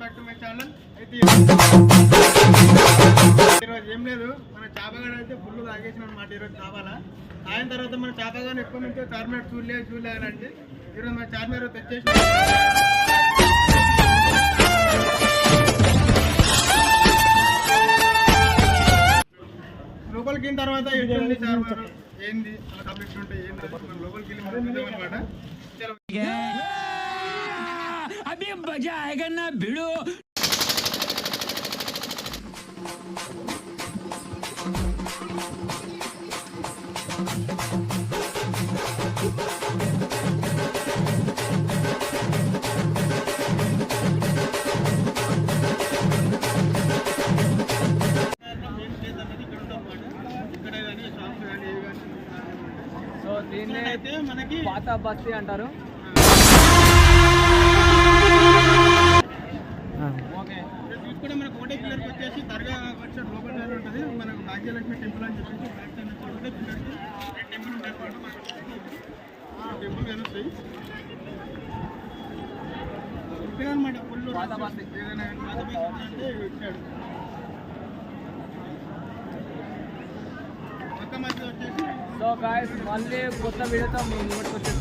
Back to my channel. అయితే ఈరోజు ఏం లేదు, మన చేపగాడు అయితే ఫుల్ తాగేసిన అనమాట. ఈరోజు చాపాలా ఆయన తర్వాత మన చేపగాని ఎప్పటి నుంచో చార్మినార్ చూడలే అని అంటే ఈరోజు మన చార్మినార్ తెచ్చేసి లోపలికి వెళ్ళిన తర్వాత ఎట్లుంది చార్మినార్ ఏంది అలా కంప్లీట్ ఉంటే ఏంది మన లోపలికి వెళ్ళి మనం చూద్దామన్నమాట. अभी मजा आएगा ना भिड़ो. సో దీన్ని అయితే మనకి పాత బస్తీ అంటారు. చూసుకుంటే మనకు ఒకటే పిల్లర్కి వచ్చేసి దర్గా వచ్చే లోపల ఉంటుంది. మనకు భాగ్యలక్ష్మి టెంపుల్ అని చెప్పేసి బ్యాక్ సైడ్ ఒకటే పిల్లర్కి టెంపుల్ ఉంటాయి. టెంపుల్ కనుస్తాయి అనమాట. ఫుల్ ఏదైనా పాత బస్తీ అంటే వచ్చాడు. పక్క మధ్య వచ్చేసి సో గాయ్స్ మళ్ళీ కొత్త వీడియోతో మీ ముందుకు వచ్చేసి